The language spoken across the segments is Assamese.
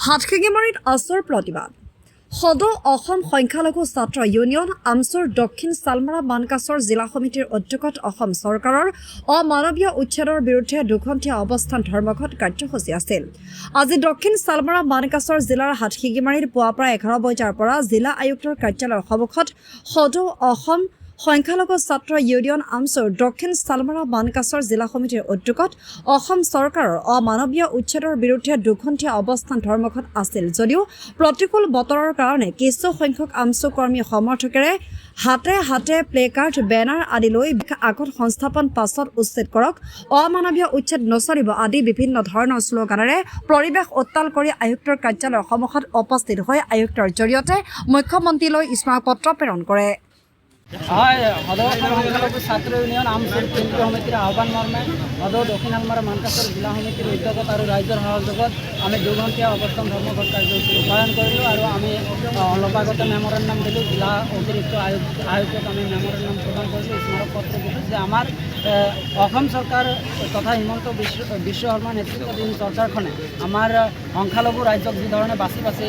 হাটশিঙিমাৰীত আছৰ প্ৰতিবাদ সদৌ অসম সংখ্যালঘু ছাত্ৰ ইউনিয়ন আমছুৰ দক্ষিণ চালমাৰা মানকাছৰ জিলা সমিতিৰ উদ্যোগত অসম চৰকাৰৰ অমানৱীয় উচ্ছেদৰ বিৰুদ্ধে দুঘণ্টীয়া অৱস্থান ধৰ্মঘট কাৰ্যসূচী আছিল। আজি দক্ষিণ চালমাৰা মানকাছৰ জিলাৰ হাটশিঙিমাৰীত পুৱাৰ প্ৰায় 11 বজাৰ পৰা জিলা আয়ুক্তৰ কাৰ্যালয়ৰ সন্মুখত সদৌ অসম সংখ্যালঘু ছাত্ৰ ইউনিয়ন আমছুৰ দক্ষিণ চালমাৰা মানকাছৰ জিলা সমিতিৰ উদ্যোগত অসম চৰকাৰৰ অমানৱীয় উচ্ছেদৰ বিৰুদ্ধে দুঘণ্টীয়া অৱস্থান ধৰ্মঘট আছিল যদিও প্ৰতিকূল বতৰৰ কাৰণে কিছু সংখ্যক আমছু কৰ্মী সমৰ্থকেৰে হাতে হাতে প্লেকাৰ্ড বেনাৰ আদি লৈ আগত সংস্থাপন পাছত উচ্ছেদ কৰক, অমানৱীয় উচ্ছেদ নচলিব আদি বিভিন্ন ধৰণৰ শ্লোগানেৰে পৰিৱেশ উত্তাল কৰি আয়ুক্তৰ কাৰ্যালয়ৰ সন্মুখত উপস্থিত হৈ আয়ুক্তৰ জৰিয়তে মুখ্যমন্ত্ৰীলৈ স্মাৰকপত্ৰ প্ৰেৰণ কৰে। সদৌ অসম সংখ্যালঘু ছাত্ৰ ইউনিয়ন আমছুৰ কেন্দ্ৰীয় সমিতিৰ আহ্বান মৰ্মে সদৌ দক্ষিণ চালমাৰা মানকাছৰ জিলা সমিতিৰ উদ্যোগত আৰু ৰাইজৰ সহযোগত আমি দুঘণ্টীয়া অৱস্থান ধৰ্মঘট কাৰ্যসূচী ৰূপায়ণ কৰিলোঁ আৰু আমি অলপ আগতে মেমৰেণ্ডাম দিলোঁ। জিলা অতিৰিক্ত আয়োগক আমি মেমৰেণ্ডাম প্ৰদান কৰিলোঁ, স্মাৰকপত্ৰ দিলোঁ যে আমাৰ অসম চৰকাৰ তথা হিমন্ত বিশ্ব শৰ্মাৰ নেতৃত্বাধীন চৰকাৰখনে আমাৰ সংখ্যালঘু ৰাইজক যি ধৰণে বাছি বাছি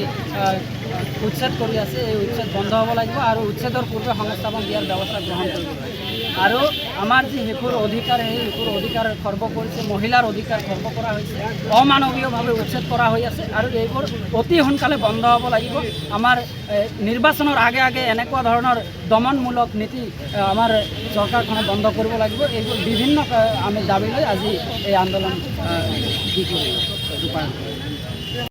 উচ্ছেদ কৰি আছে, এই উচ্ছেদ বন্ধ হ'ব লাগিব আৰু উচ্ছেদৰ পূৰ্বে সংস্থাপন দিয়াৰ ব্যৱস্থা গ্ৰহণ কৰিব আৰু আমাৰ যি শিশুৰ অধিকাৰ, সেই শিশুৰ অধিকাৰ খৰ্ব কৰিছে, মহিলাৰ অধিকাৰ খৰ্ব কৰা হৈছে, অমানৱীয়ভাৱে উচ্ছেদ কৰা হৈ আছে আৰু এইবোৰ অতি সোনকালে বন্ধ হ'ব লাগিব। আমাৰ নিৰ্বাচনৰ আগে আগে এনেকুৱা ধৰণৰ দমনমূলক নীতি আমাৰ চৰকাৰখনে বন্ধ কৰিব লাগিব। এইবোৰ বিভিন্ন আমি দাবী লৈ আজি এই আন্দোলন ৰূপায়ণ